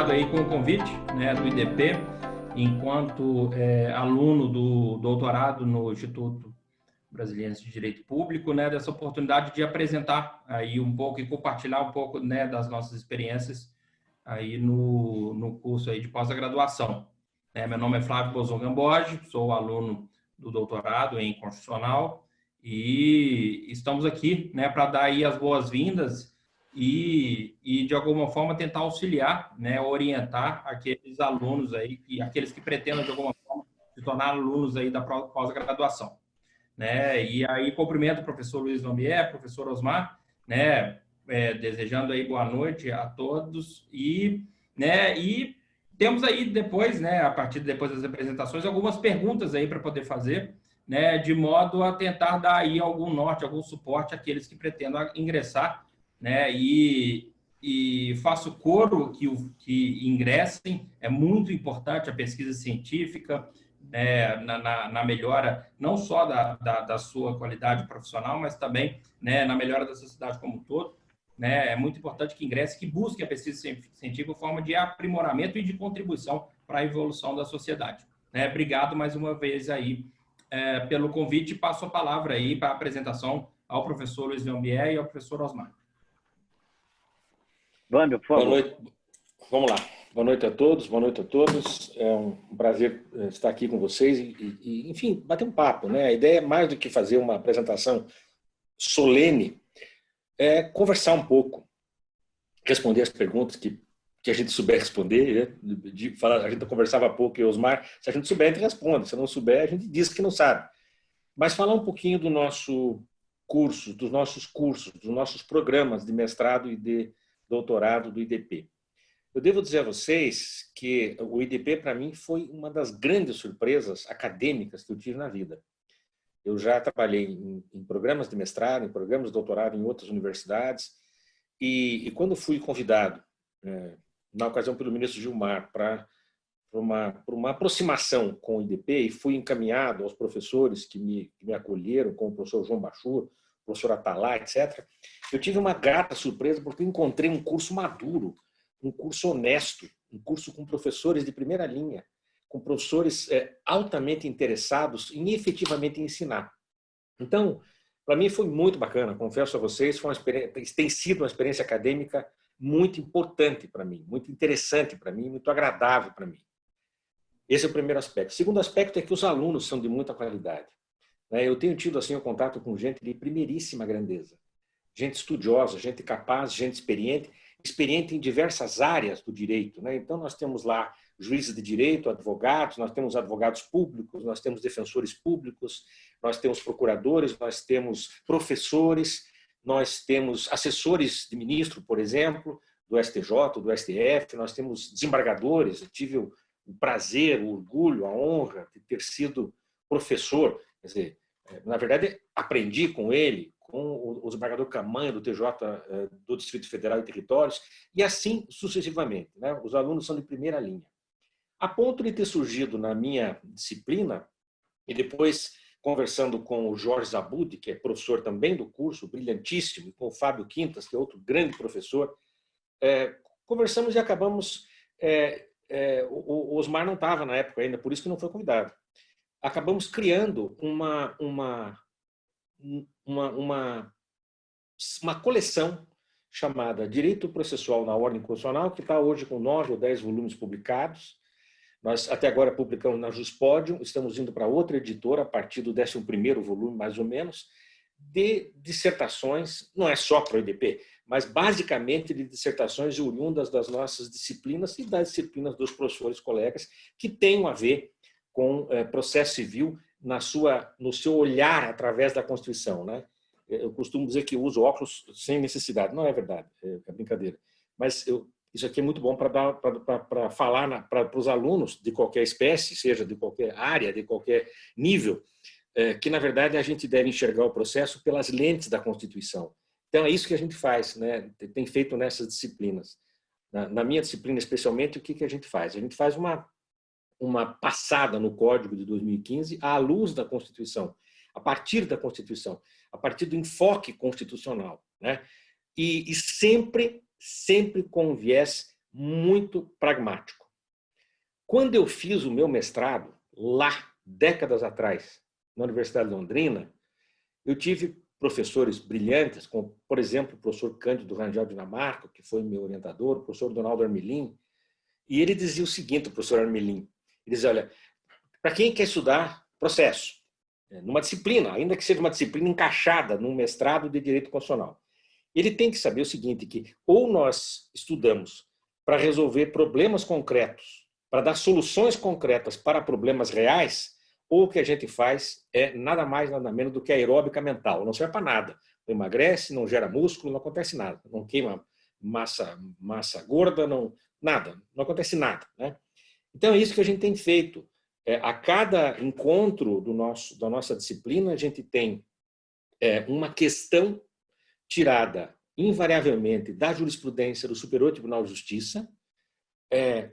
obrigado aí com o convite, né, do IDP, enquanto aluno do doutorado no Instituto Brasileiro de Direito Público, né, dessa oportunidade de apresentar aí um pouco e compartilhar um pouco, né, das nossas experiências aí no curso aí de pós-graduação. Meu nome é Flávio Bozon Gamboge, sou aluno do doutorado em Constitucional e estamos aqui, né, para dar aí as boas-vindas e, de alguma forma, tentar auxiliar, né, orientar aqueles alunos aí, aqueles que pretendam, de alguma forma, se tornar alunos aí da pós-graduação. Né? E aí cumprimento o professor Luiz Lombier, professor Osmar, né? Desejando aí boa noite a todos e temos aí depois, né, a partir depois das apresentações, algumas perguntas aí para poder fazer, né, de modo a tentar dar aí algum norte, algum suporte àqueles que pretendam ingressar, né, e faço coro que ingressem, é muito importante a pesquisa científica, na melhora não só da sua qualidade profissional, mas também, né, na melhora da sociedade como um todo. Né? É muito importante que ingresse, que busque a pesquisa científica como forma de aprimoramento e de contribuição para a evolução da sociedade. Né? Obrigado mais uma vez aí pelo convite. Passo a palavra aí para a apresentação ao professor Luiz Lombier e ao professor Osmar. Vâmbio, por favor. Boa noite. Vamos lá. Boa noite a todos, boa noite a todos. É um prazer estar aqui com vocês e enfim, bater um papo, né? A ideia é mais do que fazer uma apresentação solene, é conversar um pouco, responder as perguntas que a gente souber responder, né? A gente conversava há pouco, eu e Osmar, se a gente souber, a gente responde, se não souber, a gente diz que não sabe. Mas falar um pouquinho do nosso curso, dos nossos programas de mestrado e de doutorado do IDP. Eu devo dizer a vocês que o IDP, para mim, foi uma das grandes surpresas acadêmicas que eu tive na vida. Eu já trabalhei em programas de mestrado, em programas de doutorado em outras universidades, e quando fui convidado, na ocasião pelo ministro Gilmar, para uma aproximação com o IDP, e fui encaminhado aos professores que me acolheram, como o professor João Bachur, o professor Atalá, etc., eu tive uma grata surpresa porque encontrei um curso maduro, um curso honesto, um curso com professores de primeira linha, com professores altamente interessados em efetivamente ensinar. Então, para mim foi muito bacana, confesso a vocês, tem sido uma experiência acadêmica muito importante para mim, muito interessante para mim, muito agradável para mim. Esse é o primeiro aspecto. O segundo aspecto é que os alunos são de muita qualidade. Eu tenho tido assim um contato com gente de primeiríssima grandeza, gente estudiosa, gente capaz, gente experiente em diversas áreas do direito. Então, nós temos lá juízes de direito, advogados, nós temos advogados públicos, nós temos defensores públicos, nós temos procuradores, nós temos professores, nós temos assessores de ministro, por exemplo, do STJ, do STF, nós temos desembargadores. Eu tive o prazer, o orgulho, a honra de ter sido professor. Quer dizer, na verdade, aprendi com ele, com o desembargador Camanha, do TJ do Distrito Federal e Territórios, e assim sucessivamente. Os alunos são de primeira linha. A ponto de ter surgido na minha disciplina, e depois conversando com o Jorge Zabud, que é professor também do curso, brilhantíssimo, e com o Fábio Quintas, que é outro grande professor, conversamos e acabamos... o Osmar não estava na época ainda, por isso que não foi convidado. Acabamos criando uma coleção chamada Direito Processual na Ordem Constitucional, que está hoje com 9 ou 10 volumes publicados. Nós até agora publicamos na Juspodium, estamos indo para outra editora, a partir do 11º volume, mais ou menos, de dissertações, não é só para o IDP, mas basicamente de dissertações oriundas das nossas disciplinas e das disciplinas dos professores colegas, que tenham a ver com processo civil no seu olhar através da Constituição. Eu costumo dizer que eu uso óculos sem necessidade. Não é verdade, é brincadeira. Mas isso aqui é muito bom para falar para os alunos de qualquer espécie, seja de qualquer área, de qualquer nível, que, na verdade, a gente deve enxergar o processo pelas lentes da Constituição. Então, é isso que a gente faz, tem feito nessas disciplinas. Na minha disciplina, especialmente, o que a gente faz? A gente faz uma passada no Código de 2015 à luz da Constituição, a partir da Constituição, a partir do enfoque constitucional. E sempre com um viés muito pragmático. Quando eu fiz o meu mestrado, lá, décadas atrás, na Universidade de Londrina, eu tive professores brilhantes, como, por exemplo, o professor Cândido Rangel Dinamarca, que foi meu orientador, o professor Donaldo Armelin, e ele dizia o seguinte, o professor Armelin, ele dizia, olha, para quem quer estudar processo, numa disciplina, ainda que seja uma disciplina encaixada num mestrado de Direito Constitucional, ele tem que saber o seguinte, que ou nós estudamos para resolver problemas concretos, para dar soluções concretas para problemas reais, ou o que a gente faz é nada mais, nada menos do que aeróbica mental. Não serve para nada. Não emagrece, não gera músculo, não acontece nada. Não queima massa gorda, nada. Não acontece nada, né? Então, é isso que a gente tem feito. A cada encontro da nossa disciplina, a gente tem uma questão tirada invariavelmente da jurisprudência do Superior Tribunal de Justiça,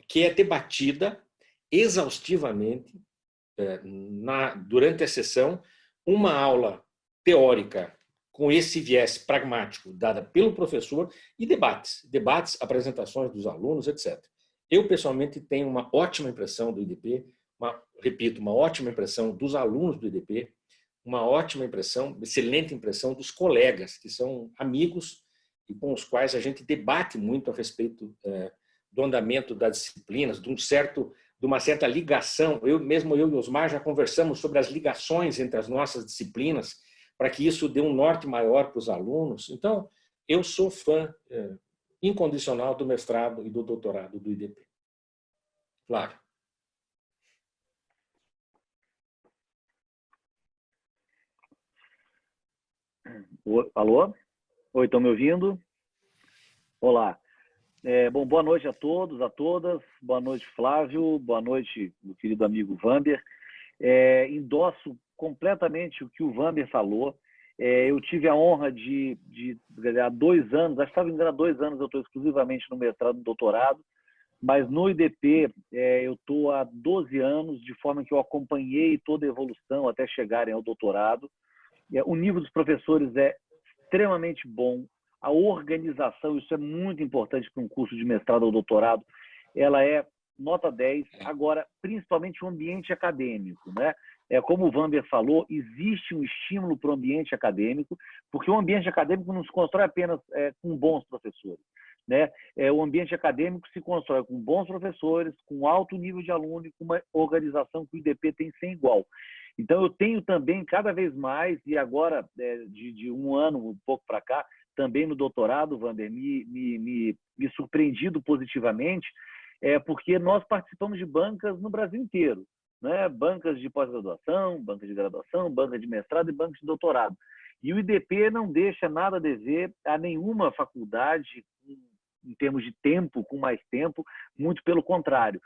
que é debatida exaustivamente durante a sessão, uma aula teórica com esse viés pragmático dada pelo professor e debates, apresentações dos alunos, etc. Eu, pessoalmente, tenho uma ótima impressão do IDP, repito, uma ótima impressão dos alunos do IDP, uma ótima impressão, excelente impressão dos colegas, que são amigos e com os quais a gente debate muito a respeito do andamento das disciplinas, de uma certa ligação. Eu e o Osmar já conversamos sobre as ligações entre as nossas disciplinas, para que isso dê um norte maior para os alunos. Então, eu sou fã incondicional do mestrado e do doutorado do IDP. Flávio. Alô? Oi, estão me ouvindo? Olá. Bom, boa noite a todos, a todas. Boa noite, Flávio. Boa noite, meu querido amigo Vamber. Endosso completamente o que o Vamber falou. Eu tive a honra de há 2 anos, acho que estava engano, há 2 anos eu estou exclusivamente no mestrado e doutorado, mas no IDP eu estou há 12 anos, de forma que eu acompanhei toda a evolução até chegarem ao doutorado. O nível dos professores é extremamente bom. A organização, isso é muito importante para um curso de mestrado ou doutorado, ela é nota 10. Agora, principalmente o ambiente acadêmico, né? Como o Vamber falou, existe um estímulo para o ambiente acadêmico, porque o ambiente acadêmico não se constrói apenas com bons professores, né? O ambiente acadêmico se constrói com bons professores, com alto nível de aluno e com uma organização que o IDP tem sem igual. Então, eu tenho também, cada vez mais, e agora, de 1 ano, um pouco para cá, também no doutorado, Vander, me surpreendido positivamente, porque nós participamos de bancas no Brasil inteiro, né? Bancas de pós-graduação, banca de graduação, banca de mestrado e banca de doutorado. E o IDP não deixa nada a dever a nenhuma faculdade em termos de tempo, com mais tempo, muito pelo contrário.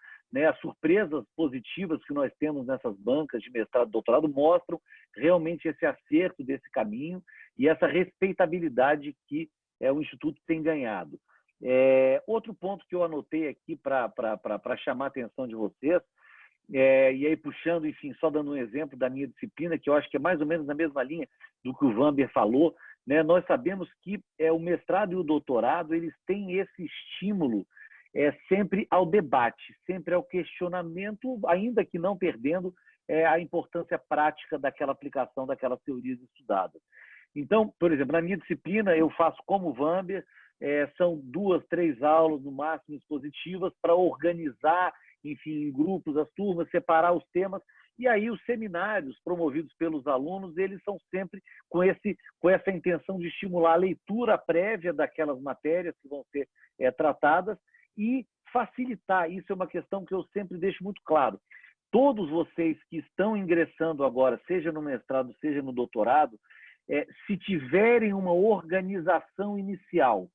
As surpresas positivas que nós temos nessas bancas de mestrado e doutorado mostram realmente esse acerto desse caminho e essa respeitabilidade que o Instituto tem ganhado. Outro ponto que eu anotei aqui para chamar a atenção de vocês, e aí puxando, enfim, só dando um exemplo da minha disciplina, que eu acho que é mais ou menos na mesma linha do que o Vamber falou, né? Nós sabemos que o mestrado e o doutorado eles têm esse estímulo sempre ao debate, sempre ao questionamento, ainda que não perdendo a importância prática daquela aplicação daquelas teorias estudadas. Então, por exemplo, na minha disciplina, eu faço como o Vamber, são 2, 3 aulas, no máximo, expositivas, para organizar, enfim, em grupos, as turmas, separar os temas, e aí os seminários promovidos pelos alunos, eles são sempre com essa intenção de estimular a leitura prévia daquelas matérias que vão ser tratadas, e facilitar. Isso é uma questão que eu sempre deixo muito claro. Todos vocês que estão ingressando agora, seja no mestrado, seja no doutorado, se tiverem uma organização inicial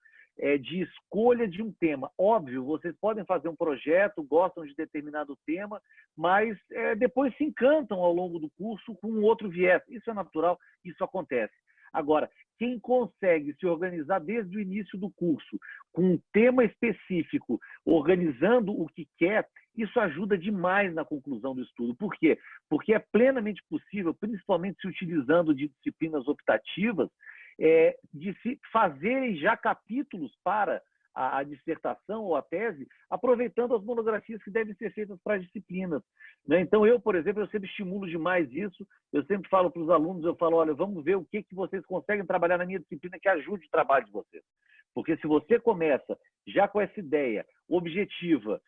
de escolha de um tema, óbvio, vocês podem fazer um projeto, gostam de determinado tema, mas depois se encantam ao longo do curso com um outro viés. Isso é natural, isso acontece. Agora, quem consegue se organizar desde o início do curso, com um tema específico, organizando o que quer, isso ajuda demais na conclusão do estudo. Por quê? Porque é plenamente possível, principalmente se utilizando de disciplinas optativas, de se fazerem já capítulos para a dissertação ou a tese, aproveitando as monografias que devem ser feitas para as disciplinas, né? Então, eu, por exemplo, eu sempre estimulo demais isso, eu sempre falo para os alunos, eu falo, olha, vamos ver o que vocês conseguem trabalhar na minha disciplina que ajude o trabalho de vocês. Porque se você começa já com essa ideia objetiva,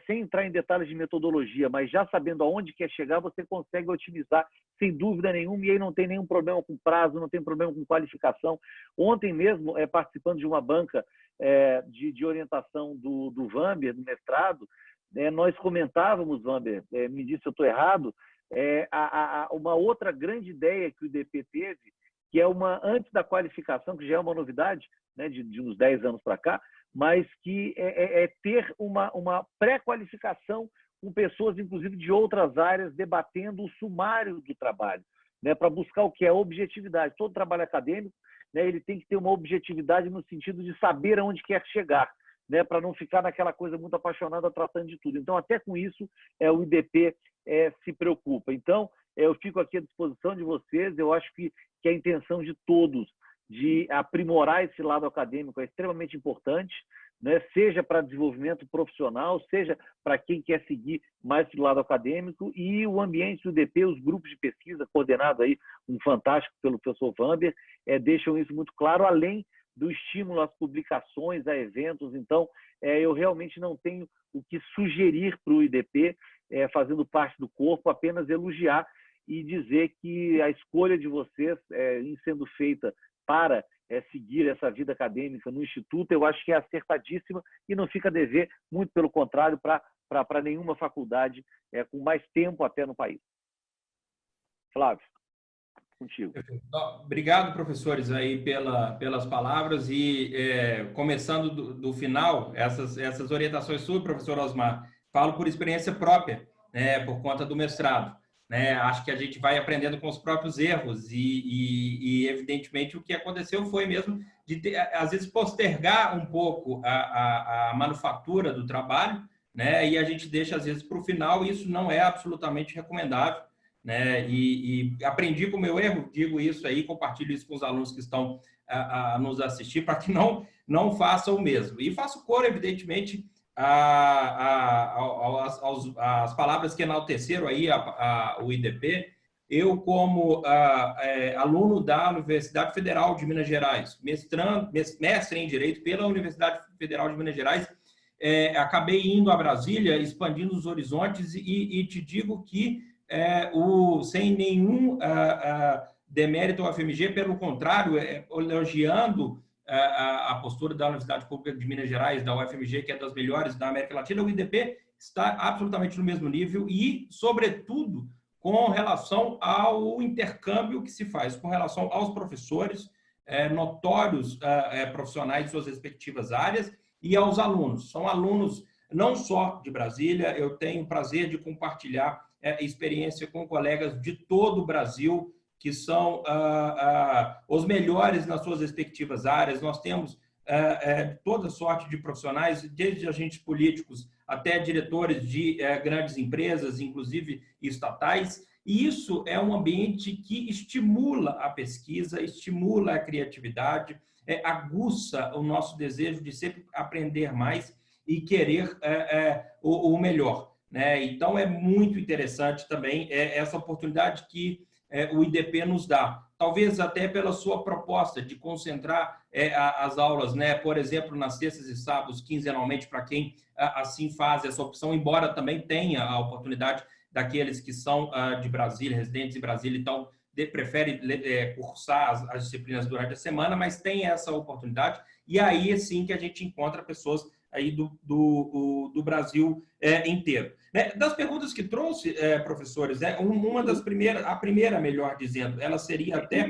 sem entrar em detalhes de metodologia, mas já sabendo aonde quer chegar, você consegue otimizar sem dúvida nenhuma, e aí não tem nenhum problema com prazo, não tem problema com qualificação. Ontem mesmo, participando de uma banca de orientação do Vamber, do mestrado, nós comentávamos, Vamber, me disse se eu estou errado, uma outra grande ideia que o IDP teve, que é antes da qualificação, que já é uma novidade, né, de uns 10 anos para cá, mas que ter uma pré-qualificação com pessoas, inclusive, de outras áreas, debatendo o sumário do trabalho, né, para buscar o que é objetividade. Todo trabalho acadêmico, né, ele tem que ter uma objetividade no sentido de saber aonde quer chegar, né, para não ficar naquela coisa muito apaixonada tratando de tudo. Então, até com isso, o IDP se preocupa. Então, eu fico aqui à disposição de vocês. Eu acho que a intenção de todos de aprimorar esse lado acadêmico é extremamente importante, né? Seja para desenvolvimento profissional, seja para quem quer seguir mais do lado acadêmico, e o ambiente do IDP, os grupos de pesquisa, coordenado aí, fantástico pelo professor Vamber, deixam isso muito claro, além do estímulo às publicações, a eventos. Então, eu realmente não tenho o que sugerir para o IDP, fazendo parte do corpo, apenas elogiar e dizer que a escolha de vocês em sendo feita para seguir essa vida acadêmica no Instituto, eu acho que é acertadíssima e não fica a dever, muito pelo contrário, para nenhuma faculdade com mais tempo até no país. Flávio, contigo. Obrigado, professores, aí pelas palavras, e começando do final, essas orientações suas, professor Osmar, falo por experiência própria, né, por conta do mestrado. Né? Acho que a gente vai aprendendo com os próprios erros e evidentemente, o que aconteceu foi mesmo de, às vezes, postergar um pouco a manufatura do trabalho, né? E a gente deixa, às vezes, para o final, e isso não é absolutamente recomendável, né? E aprendi com o meu erro, digo isso aí, compartilho isso com os alunos que estão a nos assistir, para que não façam o mesmo. E faço coro, evidentemente, as palavras que enalteceram aí o IDP. Eu, como aluno da Universidade Federal de Minas Gerais, mestre em Direito pela Universidade Federal de Minas Gerais, acabei indo a Brasília, expandindo os horizontes, e te digo que, sem nenhum demérito ao FMG, pelo contrário, elogiando a postura da Universidade Pública de Minas Gerais, da UFMG, que é das melhores da América Latina, o IDP está absolutamente no mesmo nível e, sobretudo, com relação ao intercâmbio que se faz, com relação aos professores, notórios profissionais de suas respectivas áreas, e aos alunos. São alunos não só de Brasília, eu tenho o prazer de compartilhar experiência com colegas de todo o Brasil, que são os melhores nas suas respectivas áreas. Nós temos toda sorte de profissionais, desde agentes políticos até diretores de grandes empresas, inclusive estatais, e isso é um ambiente que estimula a pesquisa, estimula a criatividade, aguça o nosso desejo de sempre aprender mais e querer o melhor, né? Então, é muito interessante também essa oportunidade que o IDP nos dá, talvez até pela sua proposta de concentrar as aulas, né, por exemplo, nas terças e sábados, quinzenalmente, para quem assim faz essa opção, embora também tenha a oportunidade daqueles que são de Brasília, residentes em Brasília, então prefere cursar as disciplinas durante a semana, mas tem essa oportunidade, e aí sim que a gente encontra pessoas aí do Brasil inteiro. Das perguntas que trouxe, professores, uma das primeiras, a primeira, melhor dizendo, ela seria até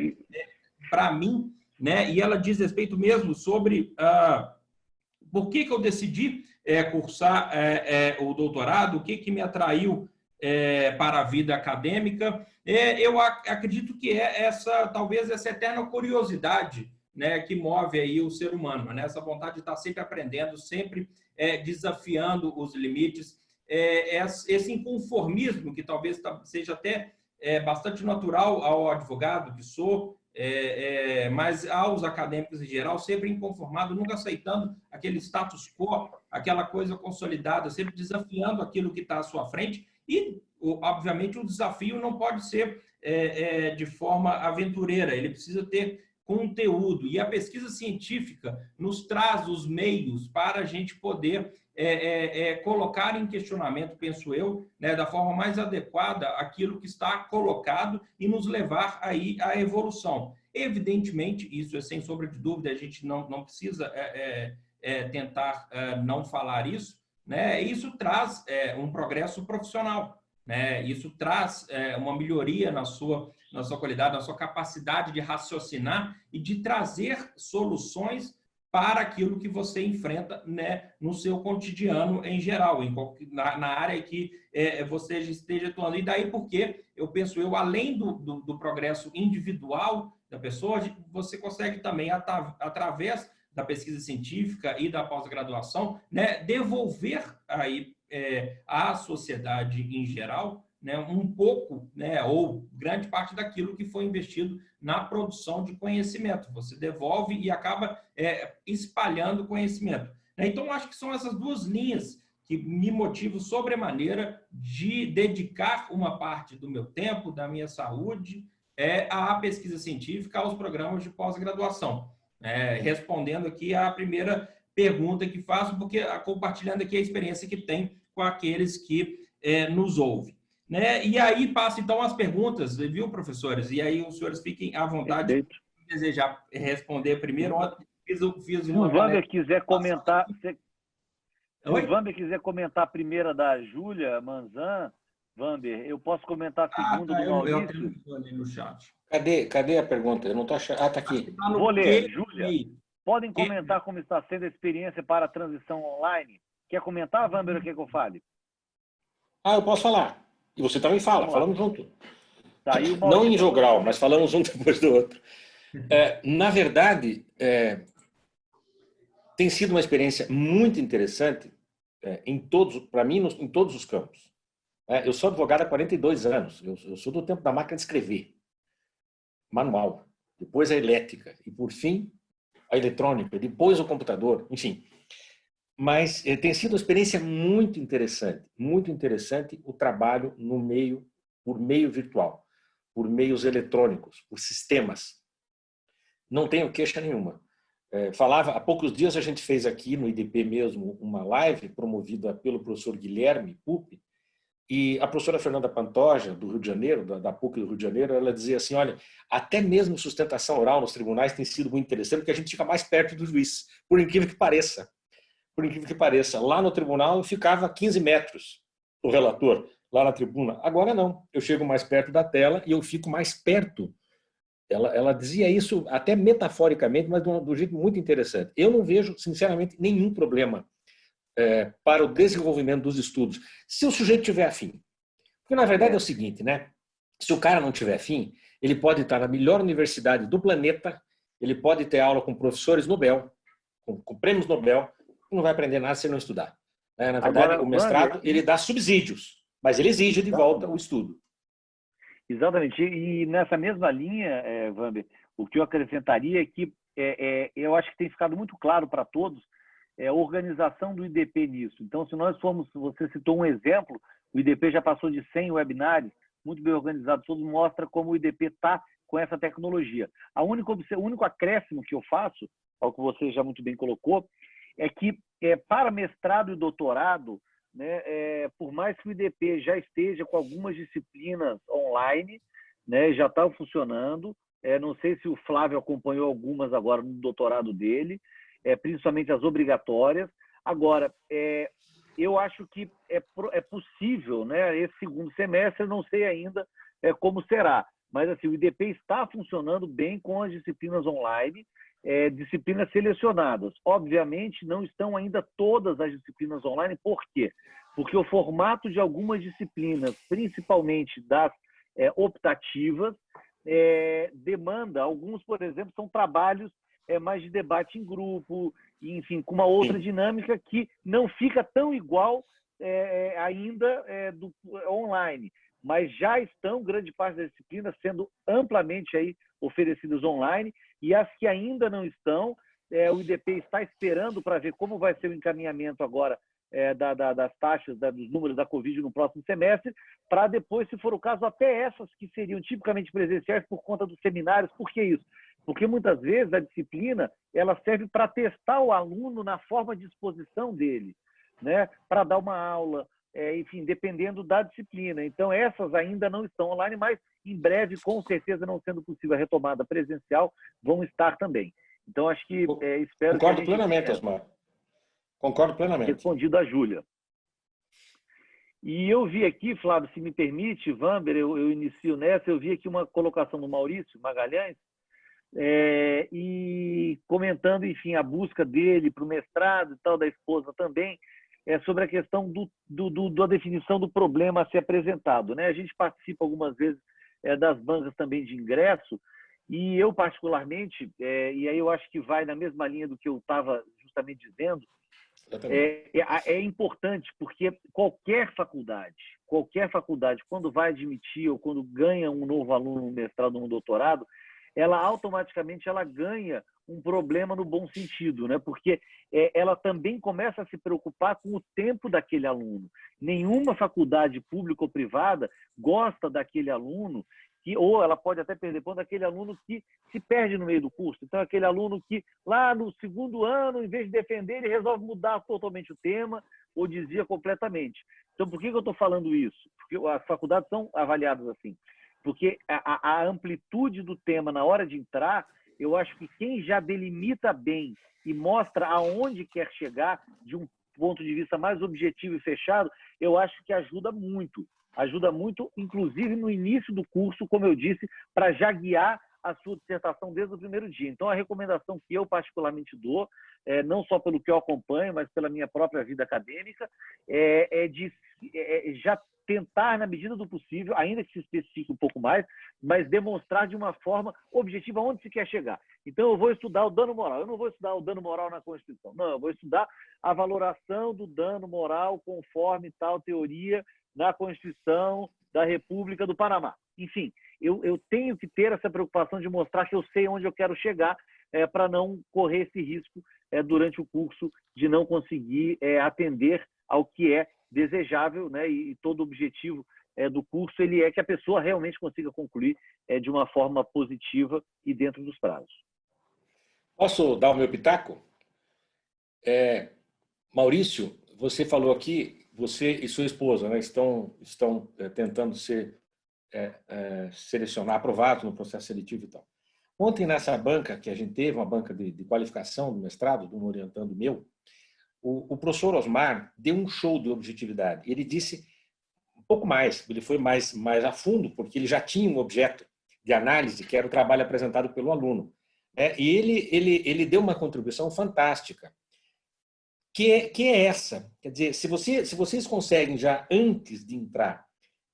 para mim, né, e ela diz respeito mesmo sobre por que eu decidi cursar o doutorado, o que me atraiu para a vida acadêmica. Eu acredito que talvez essa eterna curiosidade, né, que move aí o ser humano, né? Essa vontade de estar sempre aprendendo, sempre desafiando os limites, esse inconformismo que talvez seja até bastante natural ao advogado que sou, mas aos acadêmicos em geral, sempre inconformado, nunca aceitando aquele status quo, aquela coisa consolidada, sempre desafiando aquilo que está à sua frente. E, obviamente, o desafio não pode ser de forma aventureira, ele precisa ter conteúdo. E a pesquisa científica nos traz os meios para a gente poder colocar em questionamento, penso eu, né, da forma mais adequada aquilo que está colocado e nos levar aí à evolução. Evidentemente, isso é sem sombra de dúvida, a gente não precisa tentar não falar isso, né? Isso traz um progresso profissional, né? Isso traz uma melhoria na sua qualidade, na sua capacidade de raciocinar e de trazer soluções para aquilo que você enfrenta, né, no seu cotidiano em geral, na área que você esteja atuando. E daí porque eu penso, além do progresso individual da pessoa, você consegue também, através da pesquisa científica e da pós-graduação, né, devolver aí, à sociedade em geral, né, um pouco, né, ou grande parte daquilo que foi investido na produção de conhecimento. Você devolve e acaba espalhando conhecimento. Então, acho que são essas duas linhas que me motivam sobremaneira de dedicar uma parte do meu tempo, da minha saúde, à pesquisa científica, aos programas de pós-graduação. Respondendo aqui à primeira pergunta que faço, porque compartilhando aqui a experiência que tem com aqueles que nos ouvem. Né? E aí passa, então, as perguntas, viu, professores? E aí os senhores fiquem à vontade de desejar responder primeiro. Se o Wander quiser comentar... Se o Wander quiser comentar a primeira da Júlia Manzan, Wander, eu posso comentar a segunda do Maurício? Eu tenho no chat. Cadê a pergunta? Eu não estou achando. Ah, está aqui. Vou ler. Júlia, podem comentar como está sendo a experiência para a transição online? Quer comentar, Wander, ou quer que eu fale? Eu posso falar. E você também fala, falamos junto. Tá, não em jogral, mas falamos um depois do outro. Na verdade, tem sido uma experiência muito interessante para mim, em todos os campos. Eu sou advogado há 42 anos, eu sou do tempo da máquina de escrever, manual, depois a elétrica, e por fim a eletrônica, depois o computador, enfim. Mas tem sido uma experiência muito interessante o trabalho por meio virtual, por meios eletrônicos, por sistemas. Não tenho queixa nenhuma. Há poucos dias a gente fez aqui no IDP mesmo uma live promovida pelo professor Guilherme Pupi, e a professora Fernanda Pantoja, do Rio de Janeiro, da PUC do Rio de Janeiro, ela dizia assim, olha, até mesmo sustentação oral nos tribunais tem sido muito interessante, porque a gente fica mais perto do juiz, por incrível que pareça. Lá no tribunal ficava 15 metros o relator, lá na tribuna. Agora não, eu chego mais perto da tela e eu fico mais perto. Ela dizia isso até metaforicamente, mas de um jeito muito interessante. Eu não vejo, sinceramente, nenhum problema para o desenvolvimento dos estudos, se o sujeito tiver afim. Porque, na verdade, é o seguinte, né? Se o cara não tiver afim, ele pode estar na melhor universidade do planeta, ele pode ter aula com professores Nobel, com prêmios Nobel, não vai aprender nada se ele não estudar. Na verdade, agora, o mestrado, ele dá subsídios, mas ele exige de volta o estudo. Exatamente. E nessa mesma linha, Wander, o que eu acrescentaria é que eu acho que tem ficado muito claro para todos a organização do IDP nisso. Então, se nós formos, você citou um exemplo, o IDP já passou de 100 webinários, muito bem organizado, todo mostra como o IDP está com essa tecnologia. O único acréscimo que eu faço, ao que você já muito bem colocou, é que para mestrado e doutorado, né, por mais que o IDP já esteja com algumas disciplinas online, né, já estão funcionando, não sei se o Flávio acompanhou algumas agora no doutorado dele, principalmente as obrigatórias. Agora, eu acho que é possível, né, esse segundo semestre, eu não sei ainda como será, mas assim, o IDP está funcionando bem com as disciplinas online, disciplinas selecionadas. Obviamente, não estão ainda todas as disciplinas online. Por quê? Porque o formato de algumas disciplinas, principalmente das optativas, demanda, alguns, por exemplo, são trabalhos mais de debate em grupo, enfim, com uma outra dinâmica que não fica tão igual ainda do online. mas já estão, grande parte das disciplinas, sendo amplamente aí oferecidas online, e as que ainda não estão, o IDP está esperando para ver como vai ser o encaminhamento agora das taxas, dos números da Covid no próximo semestre, para depois, se for o caso, até essas que seriam tipicamente presenciais por conta dos seminários. Por que isso? Porque muitas vezes a disciplina ela serve para testar o aluno na forma de exposição dele, né? Para dar uma aula, enfim, dependendo da disciplina. Então, essas ainda não estão online, mas em breve, com certeza, não sendo possível a retomada presencial, vão estar também. Então, acho que espero Concordo que plenamente, Osmar. Concordo plenamente. Respondido a Júlia. E eu vi aqui, Flávio, se me permite, Vamber, eu inicio nessa, eu vi aqui uma colocação do Maurício Magalhães, e comentando, enfim, a busca dele para o mestrado e tal, da esposa também, sobre a questão da definição do problema a ser apresentado, né? A gente participa algumas vezes das bancas também de ingresso, e eu particularmente, e aí eu acho que vai na mesma linha do que eu estava justamente dizendo, é importante, porque qualquer faculdade, quando vai admitir ou quando ganha um novo aluno no mestrado ou no doutorado, ela automaticamente ganha um problema no bom sentido, né? Porque ela também começa a se preocupar com o tempo daquele aluno. Nenhuma faculdade pública ou privada gosta daquele aluno, ou ela pode até perder ponto daquele aluno que se perde no meio do curso. Então, aquele aluno que lá no segundo ano, em vez de defender, ele resolve mudar totalmente o tema ou desvia completamente. Então, por que eu estou falando isso? Porque as faculdades são avaliadas assim. Porque a amplitude do tema na hora de entrar, eu acho que quem já delimita bem e mostra aonde quer chegar de um ponto de vista mais objetivo e fechado, eu acho que ajuda muito. Ajuda muito, inclusive no início do curso, como eu disse, para já guiar a sua dissertação desde o primeiro dia. Então, a recomendação que eu particularmente dou, não só pelo que eu acompanho, mas pela minha própria vida acadêmica, é de já tentar, na medida do possível, ainda que se especifique um pouco mais, mas demonstrar de uma forma objetiva onde se quer chegar. Então, eu vou estudar o dano moral. Eu não vou estudar o dano moral na Constituição. Não, eu vou estudar a valoração do dano moral conforme tal teoria na Constituição da República do Panamá. Enfim, eu tenho que ter essa preocupação de mostrar que eu sei onde eu quero chegar para não correr esse risco durante o curso de não conseguir atender ao que é desejável, né? E todo o objetivo do curso ele é que a pessoa realmente consiga concluir de uma forma positiva e dentro dos prazos. Posso dar o meu pitaco? Maurício, você falou aqui, você e sua esposa, né, estão tentando selecionar, aprovados no processo seletivo e tal. Ontem, nessa banca que a gente teve, uma banca de qualificação do mestrado, de um orientando meu, o professor Osmar deu um show de objetividade. Ele disse um pouco mais, ele foi mais a fundo, porque ele já tinha um objeto de análise, que era o trabalho apresentado pelo aluno. E ele deu uma contribuição fantástica, que é essa. Quer dizer, se vocês conseguem já antes de entrar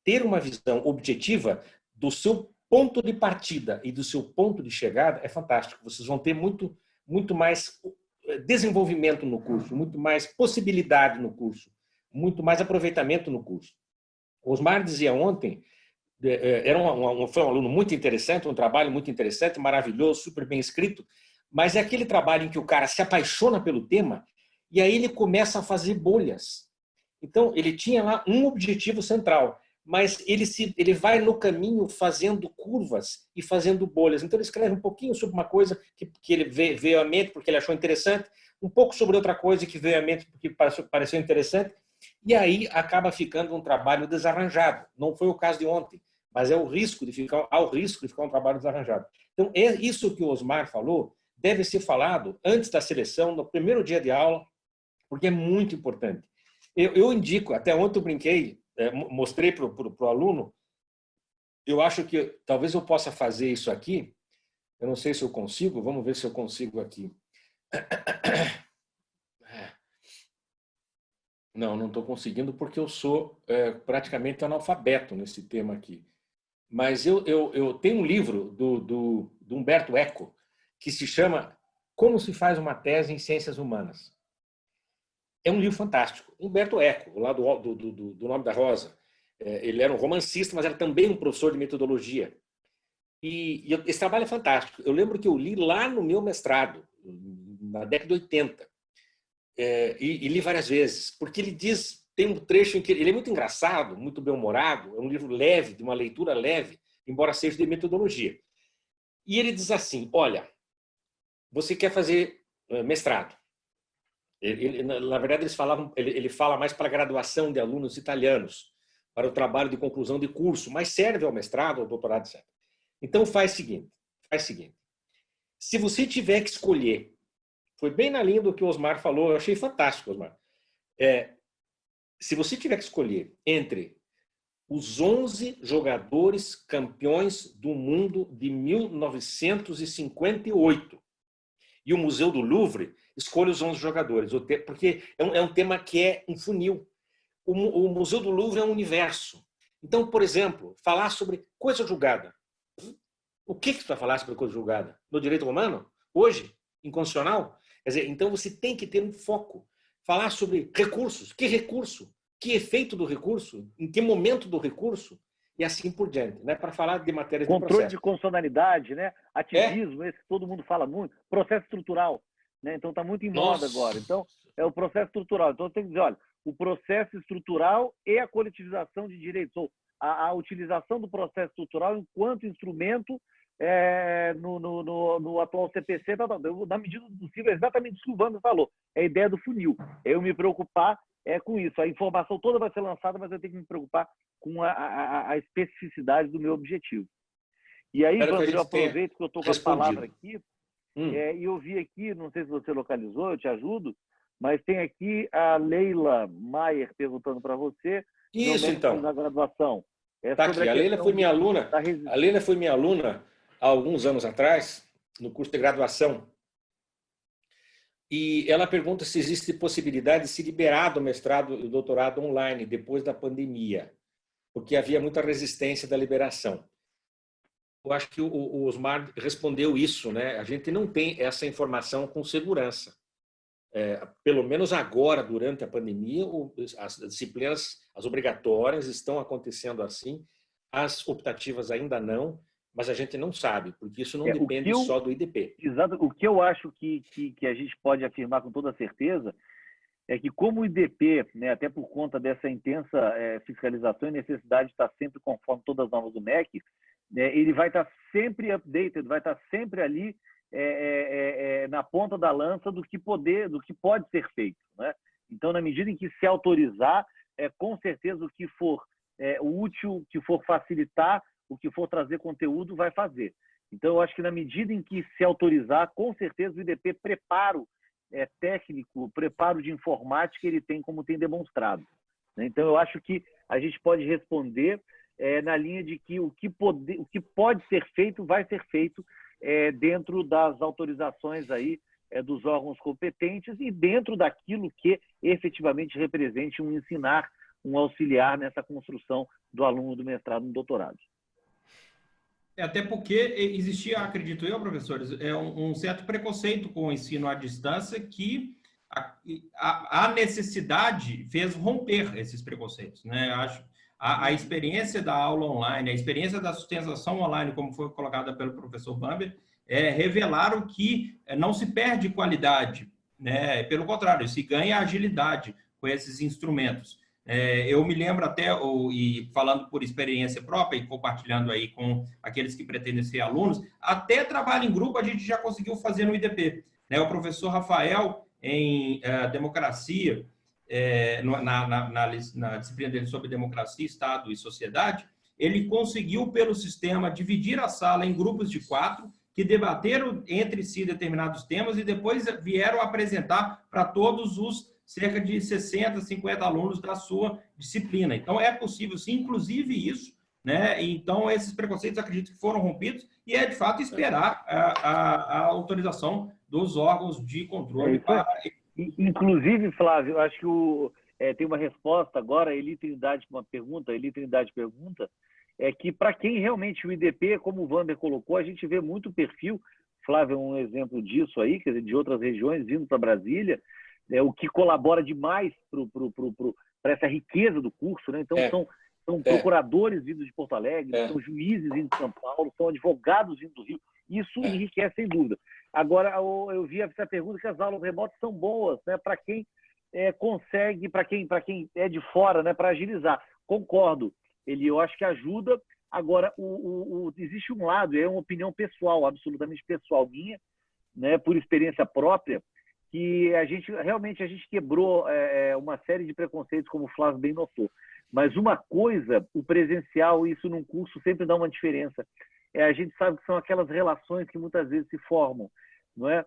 ter uma visão objetiva do seu ponto de partida e do seu ponto de chegada, é fantástico. Vocês vão ter muito mais desenvolvimento no curso, muito mais possibilidade no curso, muito mais aproveitamento no curso. O Osmar dizia ontem, foi um aluno muito interessante, um trabalho muito interessante, maravilhoso, super bem escrito, mas é aquele trabalho em que o cara se apaixona pelo tema e aí ele começa a fazer bolhas. Então, ele tinha lá um objetivo central, mas ele vai no caminho fazendo curvas e fazendo bolhas. Então, ele escreve um pouquinho sobre uma coisa que ele veio à mente porque ele achou interessante, um pouco sobre outra coisa que veio à mente porque pareceu interessante, e aí acaba ficando um trabalho desarranjado. Não foi o caso de ontem, mas há o risco de ficar um trabalho desarranjado. Então, isso que o Osmar falou deve ser falado antes da seleção, no primeiro dia de aula, porque é muito importante. Eu indico, até ontem eu brinquei, mostrei para o aluno, eu acho que talvez eu possa fazer isso aqui, eu não sei se eu consigo, vamos ver se eu consigo aqui. Não estou conseguindo porque eu sou praticamente analfabeto nesse tema aqui. Mas eu tenho um livro do Humberto Eco que se chama Como se faz uma tese em Ciências Humanas. É um livro fantástico. Humberto Eco, lá do Nome da Rosa. Ele era um romancista, mas era também um professor de metodologia. E esse trabalho é fantástico. Eu lembro que eu li lá no meu mestrado, na década de 80, e li várias vezes, porque ele diz, tem um trecho em que ele é muito engraçado, muito bem-humorado, é um livro leve, de uma leitura leve, embora seja de metodologia. E ele diz assim, olha, você quer fazer mestrado. Na verdade, ele fala mais para a graduação de alunos italianos, para o trabalho de conclusão de curso, mas serve ao mestrado, ao doutorado, etc. Então, faz o seguinte. Se você tiver que escolher, foi bem na linha do que o Osmar falou, eu achei fantástico, Osmar. Se você tiver que escolher entre os 11 jogadores campeões do mundo de 1958 e o Museu do Louvre, escolha os 11 jogadores, porque é um tema que é um funil. O Museu do Louvre é um universo. Então, por exemplo, falar sobre coisa julgada. O que você vai falar sobre coisa julgada? No direito romano? Hoje? Inconstitucional? Quer dizer, então você tem que ter um foco. Falar sobre recursos. Que recurso? Que efeito do recurso? Em que momento do recurso? E assim por diante, né? Para falar de matérias de processo. Controle de constitucionalidade, né? Ativismo, esse que todo mundo fala muito. Processo estrutural, né? Então está muito em moda agora. Então, é o processo estrutural. Então, tem que dizer, olha, o processo estrutural e a coletivização de direitos, ou a utilização do processo estrutural enquanto instrumento no atual CPC, na medida do possível, é exatamente isso que o Wander falou, é a ideia do funil. Eu me preocupar com isso. A informação toda vai ser lançada, mas eu tenho que me preocupar com a especificidade do meu objetivo. E aí, Wander, eu aproveito que eu estou com a palavra aqui, e eu vi aqui, não sei se você localizou, eu te ajudo, mas tem aqui a Leila Maier perguntando para você. Isso, então. Na graduação. Está aqui. A Leila foi minha aluna. A Leila foi minha aluna há alguns anos atrás, no curso de graduação. E ela pergunta se existe possibilidade de se liberar do mestrado e do doutorado online depois da pandemia, porque havia muita resistência da liberação. Eu acho que o Osmar respondeu isso, né? A gente não tem essa informação com segurança. Pelo menos agora, durante a pandemia, as disciplinas, as obrigatórias, estão acontecendo assim, as optativas ainda não, mas a gente não sabe, porque isso não depende só do IDP. Exato. O que eu acho que a gente pode afirmar com toda certeza é que, como o IDP, né, até por conta dessa intensa fiscalização e necessidade de estar sempre conforme todas as normas do MEC, ele vai estar sempre updated, vai estar sempre ali na ponta da lança do que pode ser feito, né? Então, na medida em que se autorizar, com certeza o que for útil, o que for facilitar, o que for trazer conteúdo, vai fazer. Então, eu acho que na medida em que se autorizar, com certeza o IDP preparo técnico, preparo de informática, ele tem, como tem demonstrado. Então, eu acho que a gente pode responder na linha de que o que pode ser feito, vai ser feito dentro das autorizações aí, dos órgãos competentes e dentro daquilo que efetivamente represente um ensinar, um auxiliar nessa construção do aluno do mestrado no doutorado. Até porque existia, acredito eu, professores, um certo preconceito com o ensino à distância que a necessidade fez romper esses preconceitos, né? Acho a experiência da aula online, a experiência da sustentação online, como foi colocada pelo professor Bamber, revelaram que não se perde qualidade, né? Pelo contrário, se ganha agilidade com esses instrumentos. Eu me lembro até, e falando por experiência própria e compartilhando aí com aqueles que pretendem ser alunos, até trabalho em grupo a gente já conseguiu fazer no IDP. Né? O professor Rafael, em democracia, na disciplina dele sobre democracia, Estado e sociedade, ele conseguiu, pelo sistema, dividir a sala em grupos de 4, que debateram entre si determinados temas e depois vieram apresentar para todos os cerca de 60, 50 alunos da sua disciplina. Então, é possível, sim, inclusive isso, né? Então, esses preconceitos, acredito que foram rompidos e de fato, esperar a autorização dos órgãos de controle para... Inclusive, Flávio, acho que tem uma resposta agora, Eli Trindade pergunta, que para quem realmente o IDP, como o Wander colocou, a gente vê muito perfil, Flávio é um exemplo disso aí, quer dizer, de outras regiões vindo para Brasília, o que colabora demais para essa riqueza do curso, né? Então, são são procuradores vindo de Porto Alegre, são juízes vindo de São Paulo, são advogados vindo do Rio. Isso enriquece, sem dúvida. Agora, eu vi essa pergunta que as aulas remotas são boas, né, para quem consegue, para quem é de fora, né, para agilizar. Concordo, eu acho que ajuda. Agora, existe um lado, é uma opinião pessoal, absolutamente pessoal minha, né, por experiência própria, que a gente quebrou uma série de preconceitos, como o Flávio bem notou. Mas uma coisa, o presencial, isso num curso sempre dá uma diferença. A gente sabe que são aquelas relações que muitas vezes se formam, não é?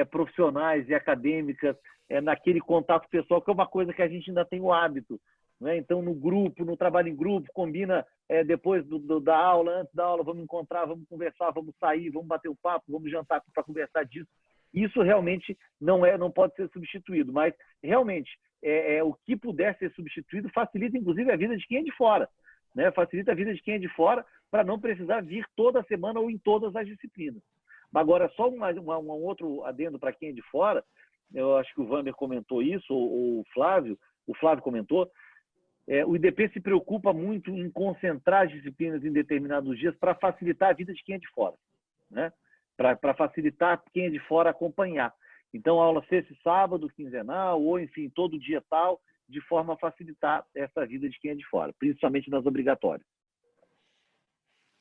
Profissionais e acadêmicas, naquele contato pessoal, que é uma coisa que a gente ainda tem o hábito. Não é? Então, no grupo, no trabalho em grupo, combina depois da aula, antes da aula, vamos encontrar, vamos conversar, vamos sair, vamos bater um papo, vamos jantar para conversar disso. Isso realmente não pode ser substituído, mas realmente o que puder ser substituído facilita, inclusive, a vida de quem é de fora, né? Facilita a vida de quem é de fora para não precisar vir toda semana ou em todas as disciplinas. Agora, só um outro adendo para quem é de fora, eu acho que o Wander comentou isso, ou o Flávio comentou, o IDP se preocupa muito em concentrar as disciplinas em determinados dias para facilitar a vida de quem é de fora, né? Para facilitar quem é de fora acompanhar. Então, a aula sexta e sábado, quinzenal, ou, enfim, todo dia tal, de forma a facilitar essa vida de quem é de fora, principalmente nas obrigatórias.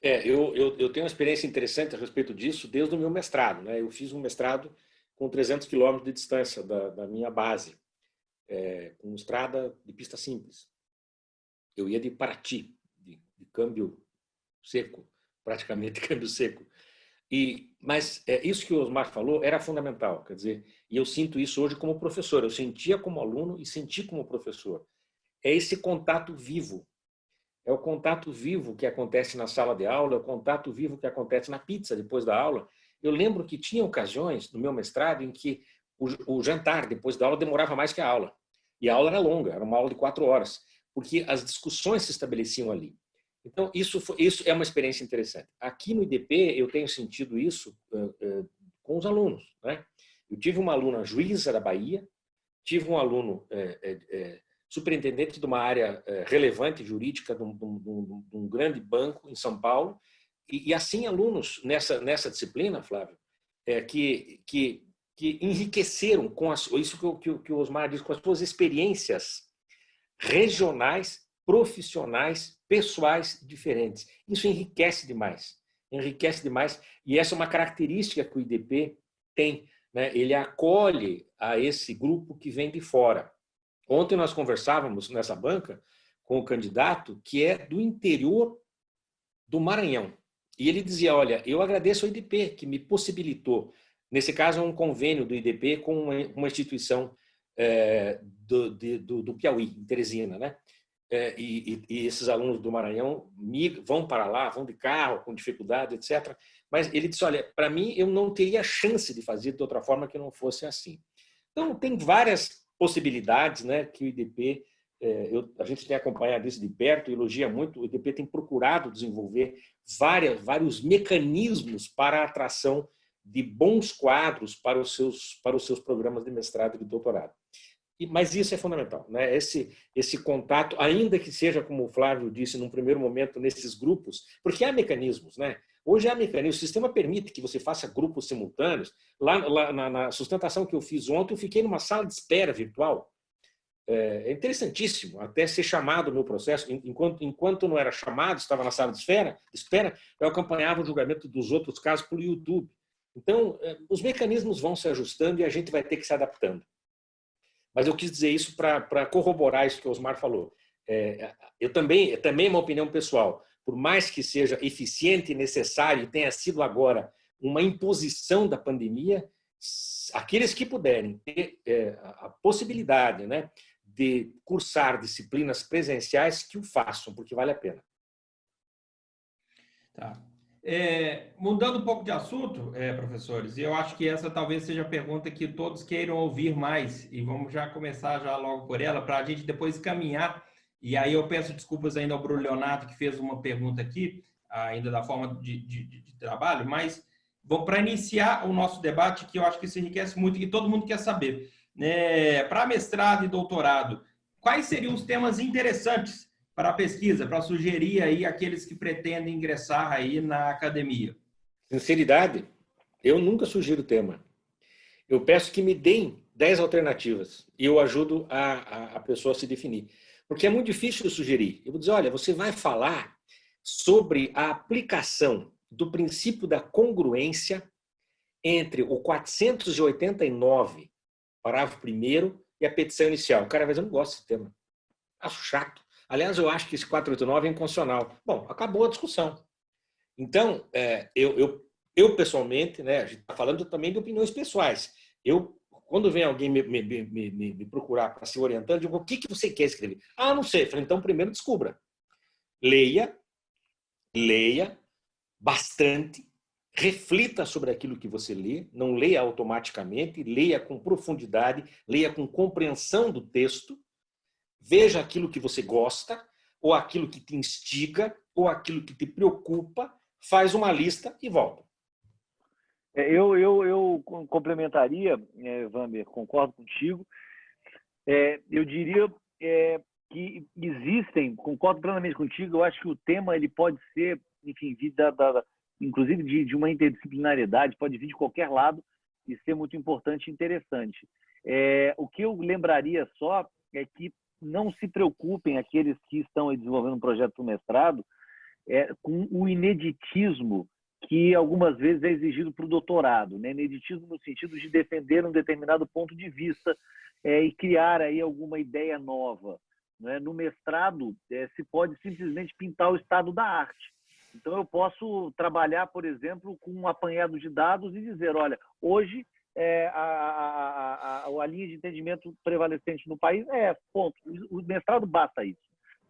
Eu tenho uma experiência interessante a respeito disso desde o meu mestrado, né? Eu fiz um mestrado com 300 quilômetros de distância da minha base, com estrada de pista simples. Eu ia de Paraty, de câmbio seco, praticamente câmbio seco. Mas isso que o Osmar falou era fundamental, quer dizer, e eu sinto isso hoje como professor, eu sentia como aluno e senti como professor. É esse contato vivo, é o contato vivo que acontece na sala de aula, é o contato vivo que acontece na pizza depois da aula. Eu lembro que tinha ocasiões no meu mestrado em que o jantar depois da aula demorava mais que a aula, e a aula era longa, era uma aula de 4 horas, porque as discussões se estabeleciam ali. Então, isso é uma experiência interessante. Aqui no IDP, eu tenho sentido isso com os alunos, né? Eu tive uma aluna juíza da Bahia, tive um aluno superintendente de uma área relevante jurídica de um grande banco em São Paulo, e assim alunos nessa disciplina, Flávio, que enriqueceram com isso que o Osmar diz, com as suas experiências regionais, profissionais, pessoais diferentes. Isso enriquece demais, e essa é uma característica que o IDP tem, né? Ele acolhe a esse grupo que vem de fora. Ontem nós conversávamos nessa banca com o candidato que é do interior do Maranhão, e ele dizia, olha, eu agradeço ao IDP que me possibilitou, nesse caso é um convênio do IDP com uma instituição do Piauí, em Teresina, né? E esses alunos do Maranhão vão para lá, vão de carro, com dificuldade, etc. Mas ele disse, olha, para mim eu não teria chance de fazer de outra forma que não fosse assim. Então, tem várias possibilidades, né, que o IDP, a gente tem acompanhado isso de perto, elogia muito, o IDP tem procurado desenvolver vários mecanismos para a atração de bons quadros para os seus programas de mestrado e de doutorado. Mas isso é fundamental, né? Esse contato, ainda que seja, como o Flávio disse, num primeiro momento, nesses grupos, porque há mecanismos, né? Hoje há mecanismos, o sistema permite que você faça grupos simultâneos. Lá na sustentação que eu fiz ontem, eu fiquei numa sala de espera virtual. É interessantíssimo, até ser chamado no meu processo. Enquanto não era chamado, estava na sala de espera, eu acompanhava o julgamento dos outros casos pelo YouTube. Então, os mecanismos vão se ajustando e a gente vai ter que se adaptando. Mas eu quis dizer isso para corroborar isso que o Osmar falou. Eu também é uma opinião pessoal. Por mais que seja eficiente e necessário, e tenha sido agora uma imposição da pandemia, aqueles que puderem ter a possibilidade, né, de cursar disciplinas presenciais, que o façam, porque vale a pena. Tá. Mudando um pouco de assunto, professores, eu acho que essa talvez seja a pergunta que todos queiram ouvir mais, e vamos já começar já logo por ela, para a gente depois caminhar, e aí eu peço desculpas ainda ao Bruno Leonardo, que fez uma pergunta aqui, ainda da forma de trabalho, mas para iniciar o nosso debate, que eu acho que isso enriquece muito e que todo mundo quer saber, para mestrado e doutorado, quais seriam os temas interessantes para a pesquisa, para sugerir aí aqueles que pretendem ingressar aí na academia? Sinceridade, eu nunca sugiro tema. Eu peço que me deem 10 alternativas e eu ajudo a pessoa a se definir. Porque é muito difícil eu sugerir. Eu vou dizer, olha, você vai falar sobre a aplicação do princípio da congruência entre o 489, parágrafo 1º, e a petição inicial. O cara vai dizer, eu não gosto desse tema. Acho chato. Aliás, eu acho que esse 489 é inconstitucional. Bom, acabou a discussão. Então, eu pessoalmente, né, a gente está falando também de opiniões pessoais. Quando vem alguém me procurar para se orientar, eu digo, o que você quer escrever? Ah, não sei. Eu falei, então, primeiro descubra. Leia bastante, reflita sobre aquilo que você lê, não leia automaticamente, leia com profundidade, leia com compreensão do texto, veja aquilo que você gosta, ou aquilo que te instiga, ou aquilo que te preocupa, faz uma lista e volta. Eu complementaria, Vamber, concordo contigo. Eu diria que existem, concordo plenamente contigo, eu acho que o tema ele pode ser, enfim, inclusive de uma interdisciplinariedade, pode vir de qualquer lado e ser muito importante e interessante. O que eu lembraria só é que não se preocupem aqueles que estão desenvolvendo um projeto para o mestrado com o ineditismo que algumas vezes é exigido para o doutorado, né? Ineditismo no sentido de defender um determinado ponto de vista e criar aí alguma ideia nova. Né? No mestrado, se pode simplesmente pintar o estado da arte. Então, eu posso trabalhar, por exemplo, com um apanhado de dados e dizer, olha, hoje a linha de entendimento prevalecente no país ponto. O mestrado basta isso.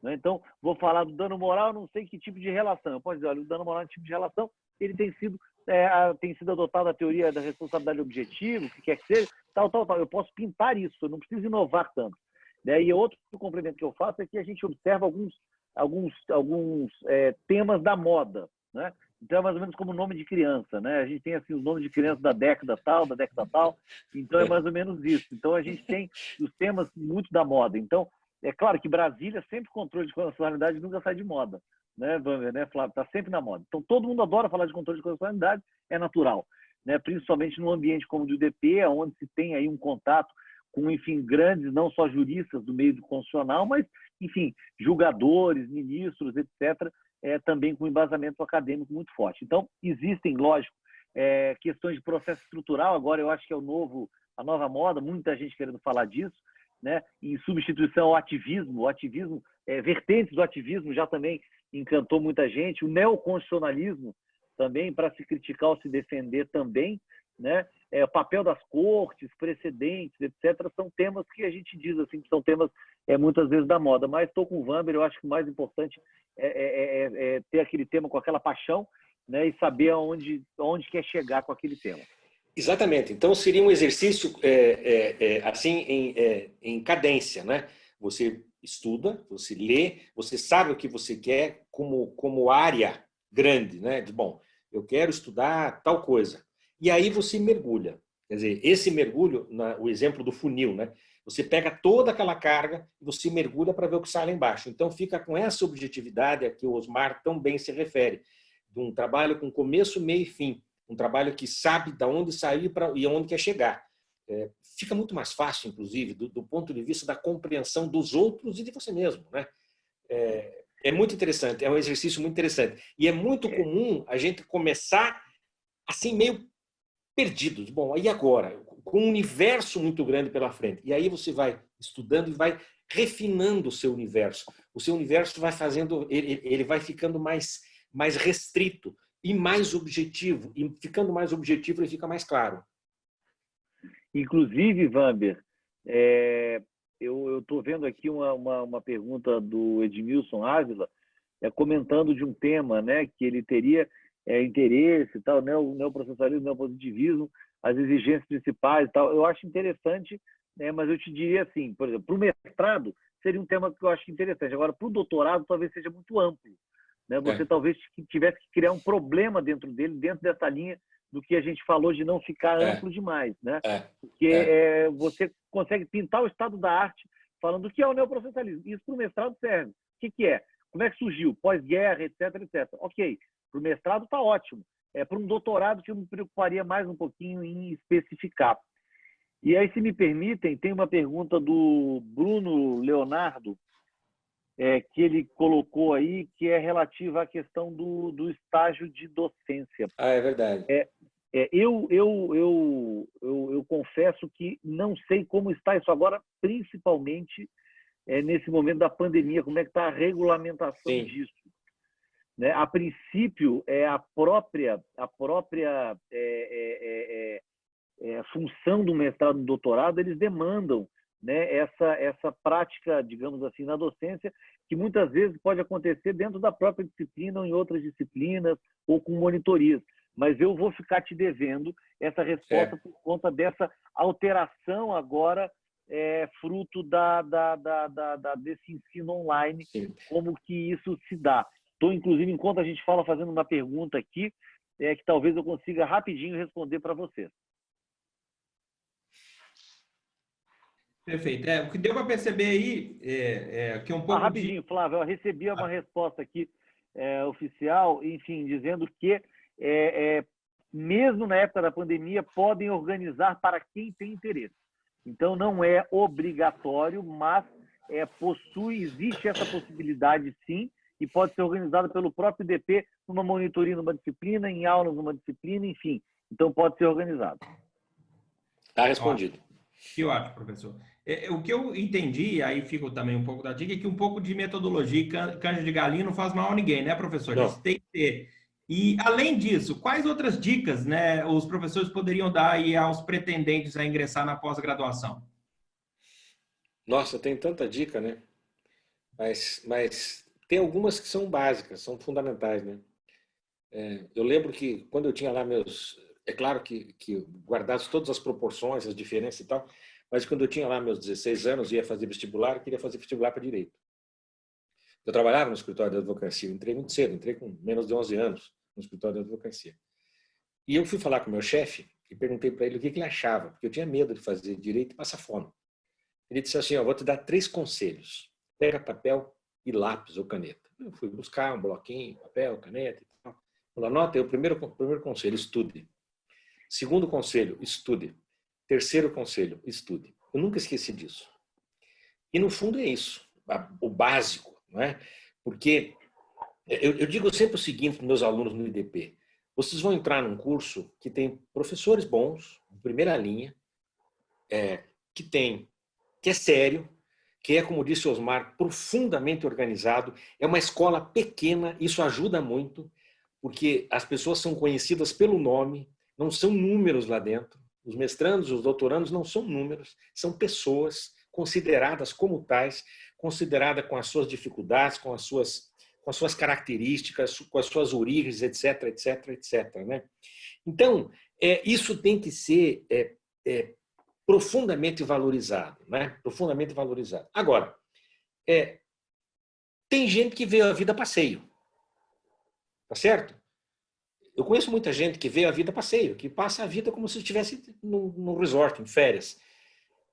Né? Então, vou falar do dano moral, não sei que tipo de relação. Eu posso dizer, olha, o dano moral é um tipo de relação, ele tem sido adotado a teoria da responsabilidade objetiva, o que quer que seja, tal. Eu posso pintar isso, eu não preciso inovar tanto. Né? E outro complemento que eu faço é que a gente observa alguns temas da moda. Né? Então, é mais ou menos como nome de criança. Né? A gente tem assim, os nomes de criança da década tal. Então, é mais ou menos isso. Então, a gente tem os temas muito da moda. Então, é claro que Brasília, sempre controle de constitucionalidade, nunca sai de moda. Né, Vânia, né, Flávio? Está sempre na moda. Então, todo mundo adora falar de controle de constitucionalidade, é natural. Né? Principalmente num ambiente como o do IDP, onde se tem aí um contato com, enfim, grandes, não só juristas do meio do constitucional, mas, enfim, julgadores, ministros, etc., também com embasamento acadêmico muito forte. Então, existem, lógico, questões de processo estrutural, agora eu acho que é a nova moda, muita gente querendo falar disso, né? Em substituição ao ativismo, vertentes do ativismo já também encantou muita gente, o neoconstitucionalismo também, para se criticar ou se defender também, né? O papel das cortes, precedentes, etc., são temas que a gente diz assim, que são temas muitas vezes da moda, mas estou com o Vamber, eu acho que o mais importante é ter aquele tema com aquela paixão, né? E saber aonde quer chegar com aquele tema. Exatamente. Então, seria um exercício assim em cadência, né? Você estuda, você lê, você sabe o que você quer como área grande, né? Bom, eu quero estudar tal coisa. E aí você mergulha. Quer dizer, esse mergulho, o exemplo do funil, né? Você pega toda aquela carga e você mergulha para ver o que sai lá embaixo. Então, fica com essa objetividade a que o Osmar tão bem se refere, de um trabalho com começo, meio e fim. Um trabalho que sabe de onde sair e aonde quer chegar. Fica muito mais fácil, inclusive, do ponto de vista da compreensão dos outros e de você mesmo. Né? É muito interessante, é um exercício muito interessante. E é muito comum a gente começar assim, meio perdido. Bom, e agora? Com um universo muito grande pela frente. E aí você vai estudando e vai refinando o seu universo. O seu universo vai fazendo, ele vai ficando mais restrito e mais objetivo. E ficando mais objetivo, ele fica mais claro. Inclusive, Vamber, eu estou vendo aqui uma pergunta do Edmilson Ávila, comentando de um tema, né, que ele teria interesse, tal, o neoprocessualismo, o neopositivismo, as exigências principais e tal. Eu acho interessante, né, mas eu te diria assim, por exemplo, para o mestrado seria um tema que eu acho interessante. Agora, para o doutorado, talvez seja muito amplo. Né? Você talvez tivesse que criar um problema dentro dele, dentro dessa linha do que a gente falou de não ficar amplo demais. Né? Porque você consegue pintar o estado da arte falando o que é o neoprocessualismo. Isso para o mestrado serve. que é? Como é que surgiu? Pós-guerra, etc, etc. Ok, para o mestrado está ótimo. Para um doutorado que eu me preocuparia mais um pouquinho em especificar. E aí, se me permitem, tem uma pergunta do Bruno Leonardo, que ele colocou aí, que é relativa à questão do estágio de docência. Ah, é verdade. Eu confesso que não sei como está isso agora, principalmente nesse momento da pandemia, como é que está a regulamentação Sim. disso. Né? A princípio, a própria função do mestrado e do doutorado, eles demandam, né, essa prática, digamos assim, na docência, que muitas vezes pode acontecer dentro da própria disciplina ou em outras disciplinas, ou com monitorias. Mas eu vou ficar te devendo essa resposta por conta dessa alteração agora, fruto desse ensino online, Sim. como que isso se dá. Estou, inclusive, enquanto a gente fala, fazendo uma pergunta aqui, que talvez eu consiga rapidinho responder para vocês. Perfeito. O que deu para perceber aí que um pouco rapidinho, Flávio, eu recebi uma resposta aqui oficial, enfim, dizendo que mesmo na época da pandemia podem organizar para quem tem interesse. Então não é obrigatório, mas existe essa possibilidade sim, e pode ser organizada pelo próprio IDP numa monitoria numa disciplina, em aulas numa disciplina, enfim. Então pode ser organizado. Está respondido. Que ótimo, professor. O que eu entendi, aí fica também um pouco da dica, é que um pouco de metodologia e canja de galinha não faz mal a ninguém, né, professor? Não. Isso tem que ter. E, além disso, quais outras dicas, né, os professores poderiam dar aí aos pretendentes a ingressar na pós-graduação? Nossa, tem tanta dica, né? Mas tem algumas que são básicas, são fundamentais, né? Eu lembro que quando eu tinha lá meus... É claro que guardados todas as proporções, as diferenças e tal, mas quando eu tinha lá meus 16 anos, ia fazer vestibular, eu queria fazer vestibular para Direito. Eu trabalhava no escritório de advocacia, eu entrei muito cedo, entrei com menos de 11 anos no escritório de advocacia. E eu fui falar com o meu chefe e perguntei para ele o que ele achava, porque eu tinha medo de fazer Direito e passar fome. Ele disse assim, vou te dar 3 conselhos. Pega papel e lápis ou caneta. Eu fui buscar um bloquinho, papel, caneta e tal. Falei, anota aí, o primeiro conselho, estude. Segundo conselho, estude. Terceiro conselho, estude. Eu nunca esqueci disso. E no fundo é isso, o básico, não é? Porque eu digo sempre o seguinte para meus alunos no IDP, vocês vão entrar num curso que tem professores bons, de primeira linha, que é sério, que é, como disse Osmar, profundamente organizado, é uma escola pequena, isso ajuda muito, porque as pessoas são conhecidas pelo nome, não são números lá dentro, os mestrandos, os doutorandos não são números, são pessoas consideradas como tais, consideradas com as suas dificuldades, com as suas características, com as suas origens, etc, etc, etc. Né? Então, isso tem que ser profundamente valorizado, né? Profundamente valorizado. Agora, tem gente que vê a vida a passeio, tá certo? Eu conheço muita gente que vê a vida a passeio, que passa a vida como se estivesse num resort, em férias,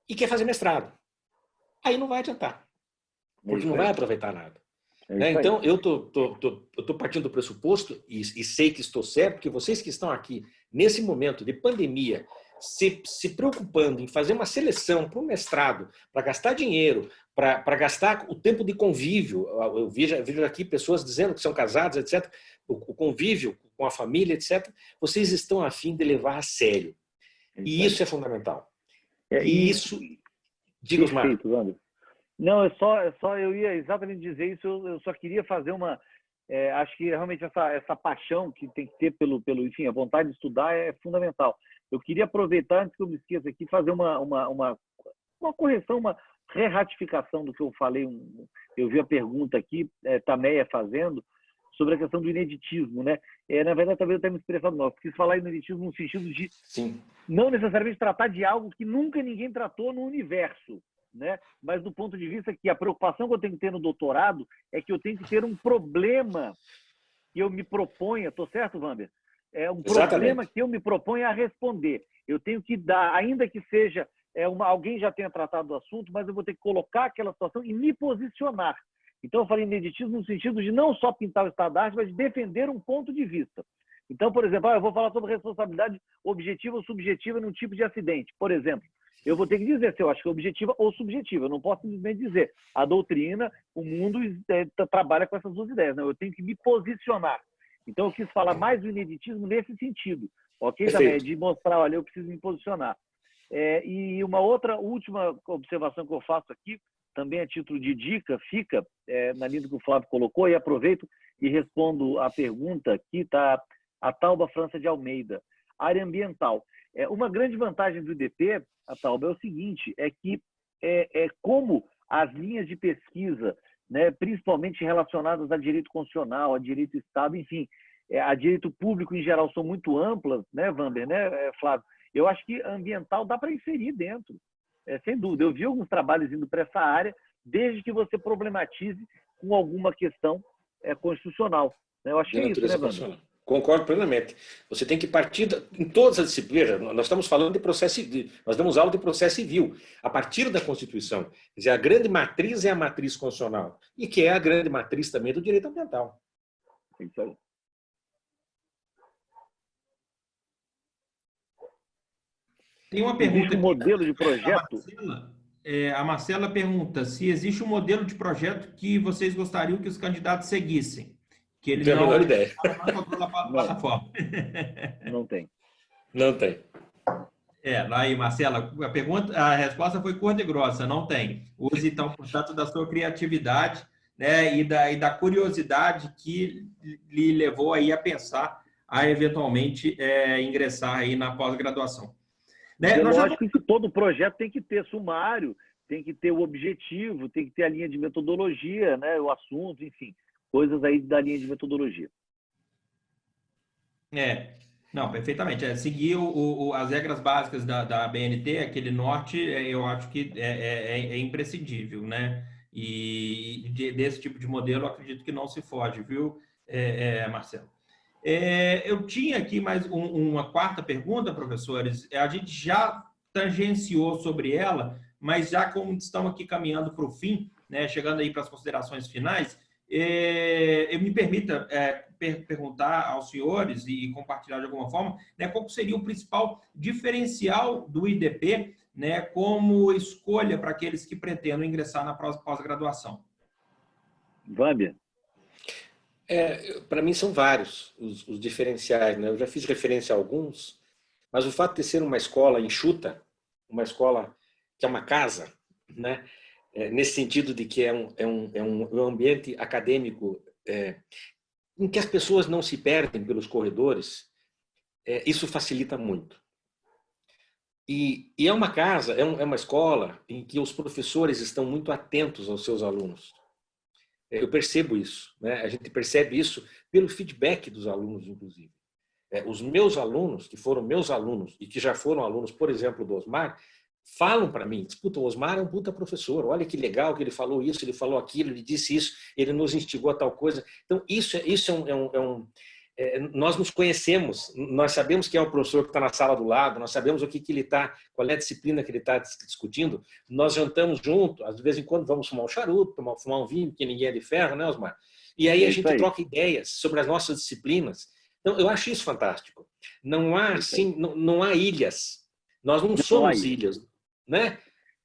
e quer fazer mestrado. Aí não vai adiantar, porque não vai aproveitar nada. Né? Então, eu tô partindo do pressuposto, e sei que estou certo, porque vocês que estão aqui, nesse momento de pandemia, se preocupando em fazer uma seleção para o mestrado, para gastar dinheiro, para gastar o tempo de convívio, eu vejo aqui pessoas dizendo que são casadas, etc., o convívio com a família, etc., vocês estão a fim de levar a sério. E isso é fundamental. E isso... Diga, Osmar. Perfeito, Wander. Não, eu ia exatamente dizer isso, eu só queria fazer uma... acho que realmente essa paixão que tem que ter enfim, a vontade de estudar é fundamental. Eu queria aproveitar, antes que eu me esqueça aqui, fazer uma correção, uma re-ratificação do que eu falei. Eu vi a pergunta aqui, Tameia fazendo, sobre a questão do ineditismo, né? Na verdade, talvez eu tenha me expressado mal. Eu quis falar ineditismo no sentido de não necessariamente tratar de algo que nunca ninguém tratou no universo, né? Mas do ponto de vista que a preocupação que eu tenho que ter no doutorado é que eu tenho que ter um problema que eu me proponha, tô certo, Wander? Problema que eu me proponho a responder. Eu tenho que dar, ainda que seja alguém já tenha tratado do assunto, mas eu vou ter que colocar aquela situação e me posicionar. Então, eu falei ineditismo no sentido de não só pintar o estado da arte, mas de defender um ponto de vista. Então, por exemplo, eu vou falar sobre responsabilidade objetiva ou subjetiva num tipo de acidente. Por exemplo, eu vou ter que dizer se eu acho que é objetiva ou subjetiva. Eu não posso simplesmente dizer a doutrina, o mundo trabalha com essas duas ideias. Não, eu tenho que me posicionar. Então, eu quis falar mais do ineditismo nesse sentido. Ok? Também, de mostrar, olha, eu preciso me posicionar. E uma outra última observação que eu faço aqui, também a título de dica, fica na linha do que o Flávio colocou, e aproveito e respondo a pergunta aqui, tá? A Tauba França de Almeida. Área ambiental. Uma grande vantagem do IDP, a Tauba, é o seguinte, é que como as linhas de pesquisa, né, principalmente relacionadas a direito constitucional, a direito do Estado, enfim, a direito público em geral são muito amplas, né, Vamber, né, Flávio? Eu acho que ambiental dá para inserir dentro, sem dúvida. Eu vi alguns trabalhos indo para essa área, desde que você problematize com alguma questão constitucional. Eu acho que é isso, né, Vamber? Concordo plenamente. Você tem que partir em todas as disciplinas. Nós estamos falando de processo civil, nós damos aula de processo civil, a partir da Constituição. Quer dizer, a grande matriz é a matriz constitucional, e que é a grande matriz também do direito ambiental. É isso aí. Tem uma pergunta. Existe um modelo de projeto? A Marcela pergunta se existe um modelo de projeto que vocês gostariam que os candidatos seguissem. Que eles não tenho a menor ideia. Não tem. Não tem. Aí, Marcela, a resposta foi curta e grossa, não tem. Use, então, portanto, da sua criatividade, né, e da curiosidade que lhe levou aí a pensar a eventualmente ingressar aí na pós-graduação. Né? Lógico que todo projeto tem que ter sumário, tem que ter o objetivo, tem que ter a linha de metodologia, né, o assunto, enfim, coisas aí da linha de metodologia. Não, perfeitamente. Seguir as regras básicas da BNT, aquele norte, eu acho que é imprescindível, né? E desse tipo de modelo, eu acredito que não se foge, viu, Marcelo? Eu tinha aqui mais uma quarta pergunta, professores. A gente já tangenciou sobre ela, mas já como estamos aqui caminhando para o fim, né, chegando aí para as considerações finais, me permita perguntar aos senhores e compartilhar de alguma forma, né, qual seria o principal diferencial do IDP, né, como escolha para aqueles que pretendem ingressar na pós-graduação. Vâmbia. Para mim são vários os diferenciais, né? Eu já fiz referência a alguns, mas o fato de ser uma escola enxuta, uma escola que é uma casa, né? Nesse sentido de que é um ambiente acadêmico em que as pessoas não se perdem pelos corredores, isso facilita muito. E é uma casa, é uma escola em que os professores estão muito atentos aos seus alunos. Eu percebo isso, né? A gente percebe isso pelo feedback dos alunos, inclusive. Os meus alunos, que foram meus alunos e que já foram alunos, por exemplo, do Osmar, falam para mim, o Osmar é um puta professor, olha que legal que ele falou isso, ele falou aquilo, ele disse isso, ele nos instigou a tal coisa. Então, nós nos conhecemos, nós sabemos quem é o professor que está na sala do lado, nós sabemos o que ele está, qual é a disciplina que ele está discutindo, nós jantamos junto, às vezes em quando vamos fumar um charuto, fumar um vinho, porque ninguém é de ferro, né, Osmar? E aí a gente troca ideias sobre as nossas disciplinas. Então, eu acho isso fantástico. Não há, assim, não há ilhas. Nós não somos ilhas, né?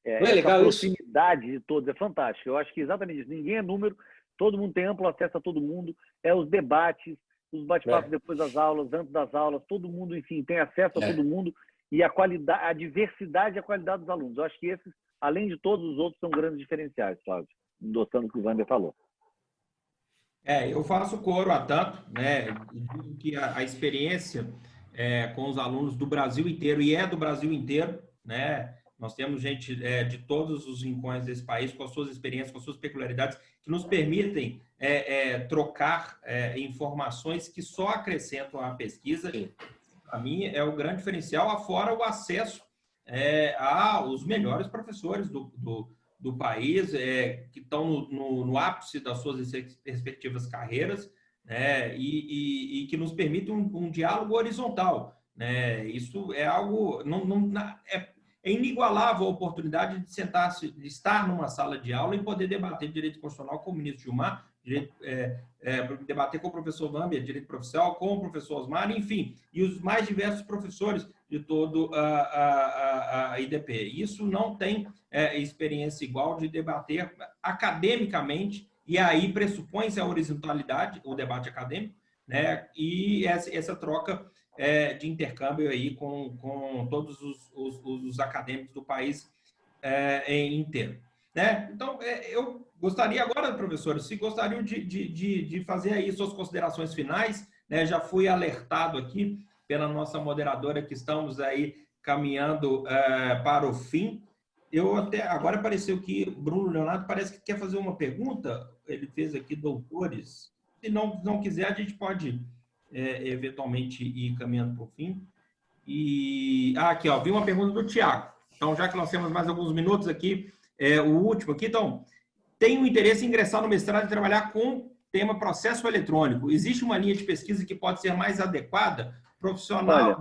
Não é legal isso? A proximidade de todos é fantástica. Eu acho que exatamente isso. Ninguém é número, todo mundo tem amplo acesso a todo mundo, os debates, os bate-papos depois das aulas, antes das aulas, todo mundo, enfim, tem acesso a todo mundo, e a qualidade, a diversidade e a qualidade dos alunos. Eu acho que esses, além de todos os outros, são grandes diferenciais, Flávio, endossando o que o Wander falou. Eu faço coro a tanto, né, digo que a experiência com os alunos do Brasil inteiro, e do Brasil inteiro, né, nós temos gente de todos os rincões desse país, com as suas experiências, com as suas peculiaridades, que nos permitem trocar informações que só acrescentam à pesquisa. Para mim, é o grande diferencial, afora o acesso aos melhores professores do país, que estão no ápice das suas respectivas carreiras, né, e que nos permite um diálogo horizontal, né? Isso é algo... é inigualável a oportunidade de sentar-se, de estar numa sala de aula e poder debater direito constitucional com o ministro Gilmar, debater com o professor Vamber, direito profissional, com o professor Osmar, enfim, e os mais diversos professores de todo a IDP. Isso não tem experiência igual de debater academicamente, e aí pressupõe-se a horizontalidade, o debate acadêmico, né? E essa troca de intercâmbio aí com todos os acadêmicos do país inteiro. Né? Então, eu gostaria agora, professores, se gostariam de fazer aí suas considerações finais, né? Já fui alertado aqui pela nossa moderadora que estamos aí caminhando para o fim. Agora apareceu que Bruno Leonardo parece que quer fazer uma pergunta, ele fez aqui doutores. Se não quiser, a gente pode eventualmente ir caminhando para o fim. Aqui, ó, vi uma pergunta do Tiago. Então, já que nós temos mais alguns minutos aqui, o último aqui, então, tenho interesse em ingressar no mestrado e trabalhar com tema processo eletrônico. Existe uma linha de pesquisa que pode ser mais adequada, profissional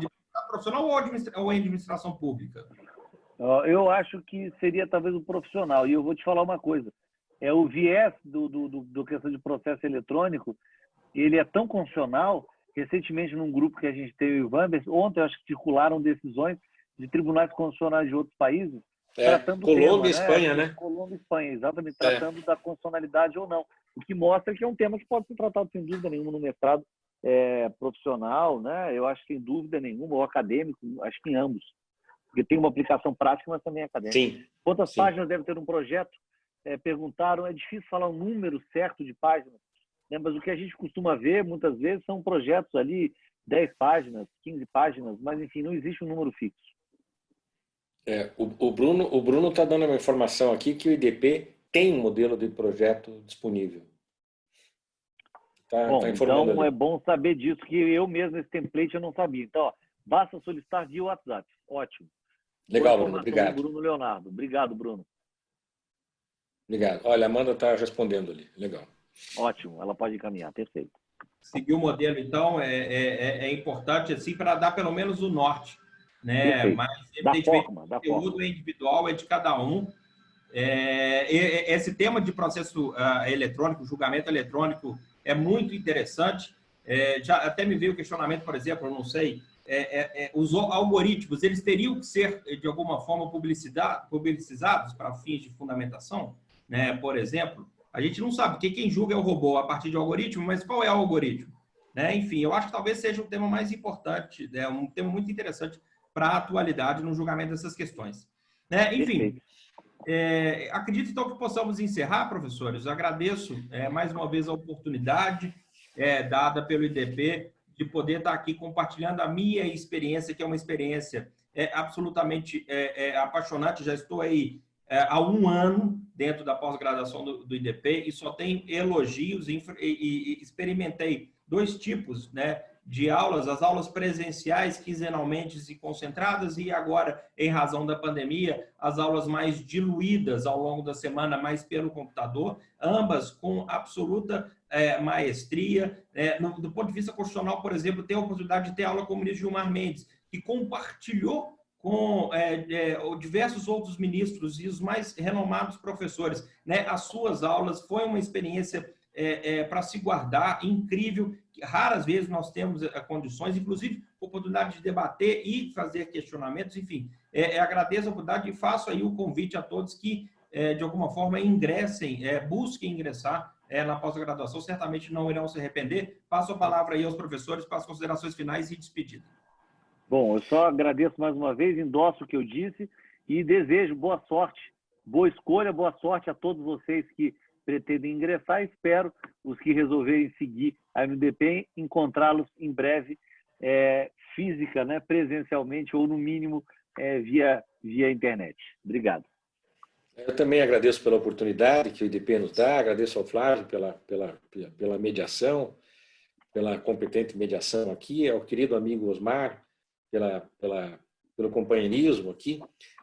ou em administração pública? Eu acho que seria talvez o profissional. E eu vou te falar uma coisa. O viés do questão de processo eletrônico, ele é tão constitucional. Recentemente, num grupo que a gente teve, o Vamber, ontem eu acho que circularam decisões de tribunais constitucionais de outros países tratando Colômbia e tema, Espanha, né? Colômbia e Espanha, exatamente, tratando da constitucionalidade ou não. O que mostra que é um tema que pode ser tratado sem dúvida nenhuma no mestrado profissional, né? Eu acho que sem dúvida nenhuma, ou acadêmico, acho que em ambos. Porque tem uma aplicação prática, mas também acadêmica. Sim. Quantas páginas deve ter um projeto? Perguntaram, é difícil falar um número certo de páginas, né? Mas o que a gente costuma ver, muitas vezes, são projetos ali, 10 páginas, 15 páginas, mas, enfim, não existe um número fixo. O Bruno está dando uma informação aqui que o IDP tem um modelo de projeto disponível. Bom, então ali. é bom saber disso, que eu mesmo, esse template, eu não sabia. Então, ó, basta solicitar via WhatsApp. Ótimo. Legal, Bruno. Obrigado. Bruno Leonardo. Obrigado, Bruno. Obrigado. Olha, a Amanda está respondendo ali. Legal. Ótimo. Ela pode encaminhar. Perfeito. Seguir o modelo, então, é importante, assim, para dar pelo menos o norte, né? Perfeito. Mas, evidentemente, o conteúdo forma. individual é de cada um. Esse tema de processo eletrônico, julgamento eletrônico, é muito interessante. Já até me veio o questionamento, por exemplo, eu não sei, os algoritmos, eles teriam que ser, de alguma forma, publicizados para fins de fundamentação, né? Por exemplo, a gente não sabe, porque quem julga é o robô a partir de algoritmo, mas qual é o algoritmo? Né? Enfim, eu acho que talvez seja o tema mais importante, um tema muito interessante para a atualidade no julgamento dessas questões. Né? Enfim, acredito então que possamos encerrar, professores. Eu agradeço mais uma vez a oportunidade dada pelo IDP de poder estar aqui compartilhando a minha experiência, que é uma experiência absolutamente apaixonante. Já estou aí há um ano dentro da pós-graduação do IDP e só tenho elogios e experimentei 2 tipos, né, de aulas, as aulas presenciais quinzenalmente e concentradas e agora, em razão da pandemia, as aulas mais diluídas ao longo da semana, mais pelo computador, ambas com absoluta maestria. Do ponto de vista constitucional, por exemplo, tenho a oportunidade de ter aula com o ministro Gilmar Mendes, que compartilhou com diversos outros ministros e os mais renomados professores, né, as suas aulas. Foi uma experiência para se guardar, incrível. Raras vezes nós temos condições, inclusive oportunidade de debater e fazer questionamentos. Enfim, agradeço a oportunidade e faço aí o convite a todos que, de alguma forma, ingressem, busquem ingressar na pós-graduação. Certamente não irão se arrepender. Passo a palavra aí aos professores para as considerações finais e despedida. Bom, eu só agradeço mais uma vez, endosso o que eu disse e desejo boa sorte, boa escolha, boa sorte a todos vocês que pretendem ingressar. Espero os que resolverem seguir a MDP encontrá-los em breve, física, né, presencialmente ou no mínimo via internet. Obrigado. Eu também agradeço pela oportunidade que o IDP nos dá, agradeço ao Flávio pela mediação, pela competente mediação aqui, ao querido amigo Osmar, pelo companheirismo aqui.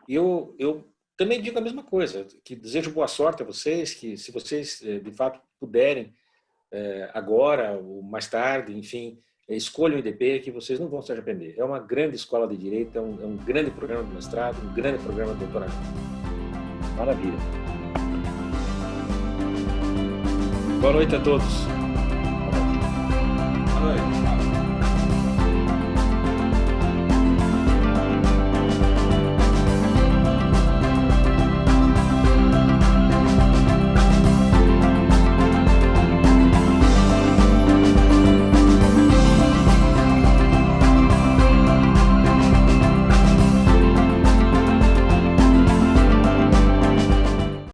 E eu também digo a mesma coisa, que desejo boa sorte a vocês, que se vocês de fato puderem agora ou mais tarde, enfim, escolham o IDP, que vocês não vão se arrepender. É uma grande escola de direito, é um grande programa de mestrado, um grande programa de doutorado. Maravilha. Boa noite a todos. Boa noite.